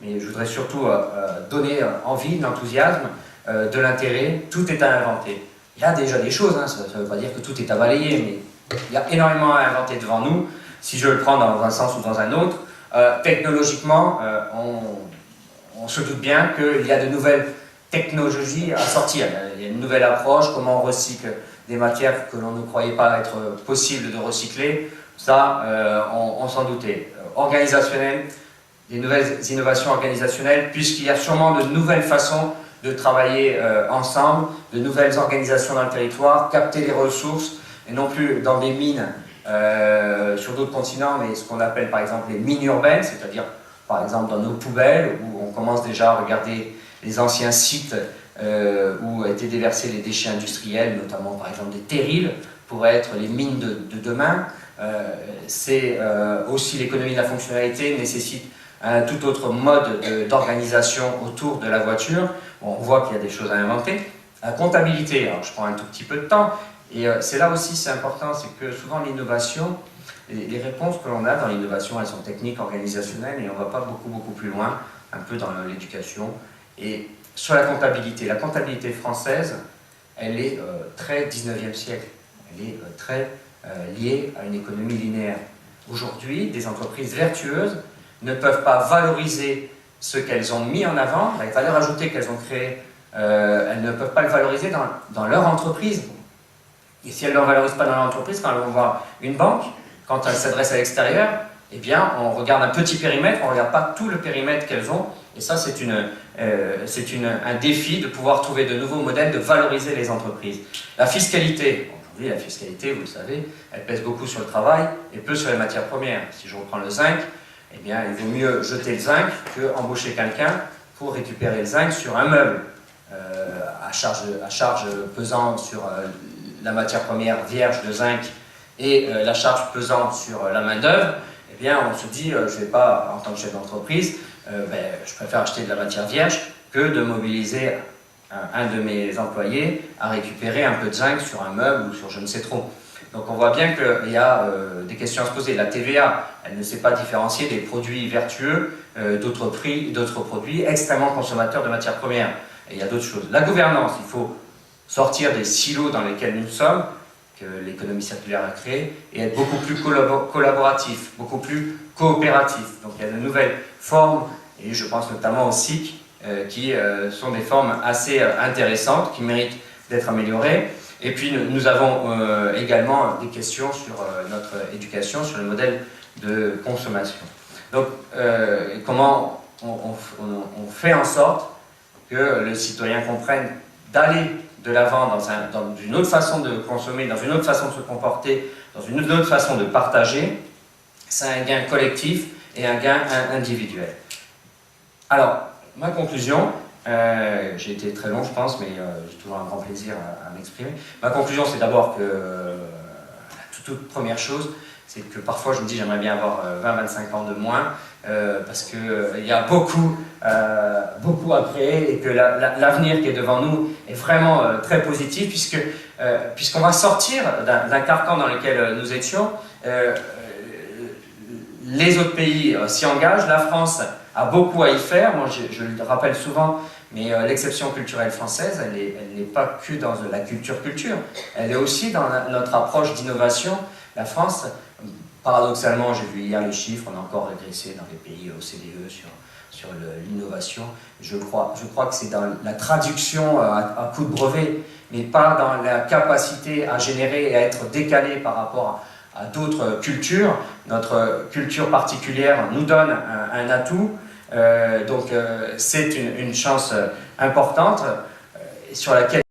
mais je voudrais surtout donner envie, de l'enthousiasme, de l'intérêt. Tout est à inventer. Il y a déjà des choses, hein, ça ne veut pas dire que tout est à balayer, mais il y a énormément à inventer devant nous, si je le prends dans un sens ou dans un autre. Technologiquement, on se doute bien qu'il y a de nouvelles technologies à sortir. Il y a une nouvelle approche, comment on recycle des matières que l'on ne croyait pas être possible de recycler. Ça, on s'en doutait. Organisationnel, des nouvelles innovations organisationnelles, puisqu'il y a sûrement de nouvelles façons de travailler ensemble, de nouvelles organisations dans le territoire, capter les ressources, et non plus dans des mines sur d'autres continents, mais ce qu'on appelle par exemple les mines urbaines, c'est-à-dire par exemple dans nos poubelles, où on commence déjà à regarder les anciens sites où étaient déversés les déchets industriels, notamment par exemple des terrils, pourraient être les mines de demain. C'est aussi l'économie de la fonctionnalité nécessite un tout autre mode d'organisation autour de la voiture. Bon, on voit qu'il y a des choses à inventer. La comptabilité, alors je prends un tout petit peu de temps, et c'est là aussi c'est important, c'est que souvent l'innovation, les réponses que l'on a dans l'innovation, elles sont techniques, organisationnelles, et on ne va pas beaucoup plus loin, un peu dans l'éducation. Et sur la comptabilité française, elle est très 19e siècle, elle est très liée à une économie linéaire. Aujourd'hui, des entreprises vertueuses ne peuvent pas valoriser ce qu'elles ont mis en avant, la valeur ajoutée qu'elles ont créée, elles ne peuvent pas le valoriser dans leur entreprise. Et si elles ne le valorisent pas dans leur entreprise, quand elles vont voir une banque, quand elles s'adressent à l'extérieur, eh bien, on regarde un petit périmètre, on ne regarde pas tout le périmètre qu'elles ont. Et ça, c'est un défi de pouvoir trouver de nouveaux modèles de valoriser les entreprises. La fiscalité, aujourd'hui, la fiscalité, vous le savez, elle pèse beaucoup sur le travail et peu sur les matières premières. Si je reprends le zinc, eh bien, il vaut mieux jeter le zinc qu'embaucher quelqu'un pour récupérer le zinc sur un meuble, à charge pesant sur la matière première vierge de zinc et la charge pesant sur la main-d'œuvre. Eh bien, on se dit, je ne vais pas, en tant que chef d'entreprise, je préfère acheter de la matière vierge que de mobiliser un de mes employés à récupérer un peu de zinc sur un meuble ou sur je ne sais trop. Donc on voit bien qu'il y a des questions à se poser. La TVA, elle ne sait pas différencier des produits vertueux d'autres produits extrêmement consommateurs de matières premières. Et il y a d'autres choses. La gouvernance, il faut sortir des silos dans lesquels nous sommes, que l'économie circulaire a créé, et être beaucoup plus collaboratif, beaucoup plus coopératif. Donc il y a de nouvelles formes, et je pense notamment aux SIC, qui sont des formes assez intéressantes, qui méritent d'être améliorées. Et puis nous avons également des questions sur notre éducation, sur le modèle de consommation. Donc comment on fait en sorte que le citoyen comprenne d'aller de l'avant dans une autre façon de consommer, dans une autre façon de se comporter, dans une autre façon de partager. C'est un gain collectif et un gain individuel. Alors, ma conclusion, j'ai été très long je pense, mais j'ai toujours un grand plaisir à m'exprimer. Ma conclusion, c'est d'abord que la toute première chose, c'est que parfois je me dis j'aimerais bien avoir 20-25 ans de moins, parce qu'il y a beaucoup à créer et que l'avenir qui est devant nous est vraiment très positif, puisqu'on va sortir d'un carcan dans lequel nous étions. Les autres pays s'y engagent, la France a beaucoup à y faire. Moi je le rappelle souvent, mais l'exception culturelle française, elle n'est pas que dans la culture, elle est aussi dans notre approche d'innovation. La France, paradoxalement, j'ai vu hier les chiffres, on a encore régressé dans les pays OCDE sur l'innovation. Je crois que c'est dans la traduction à coup de brevet, mais pas dans la capacité à générer et à être décalé par rapport à d'autres cultures. Notre culture particulière nous donne un atout, donc c'est une chance importante sur laquelle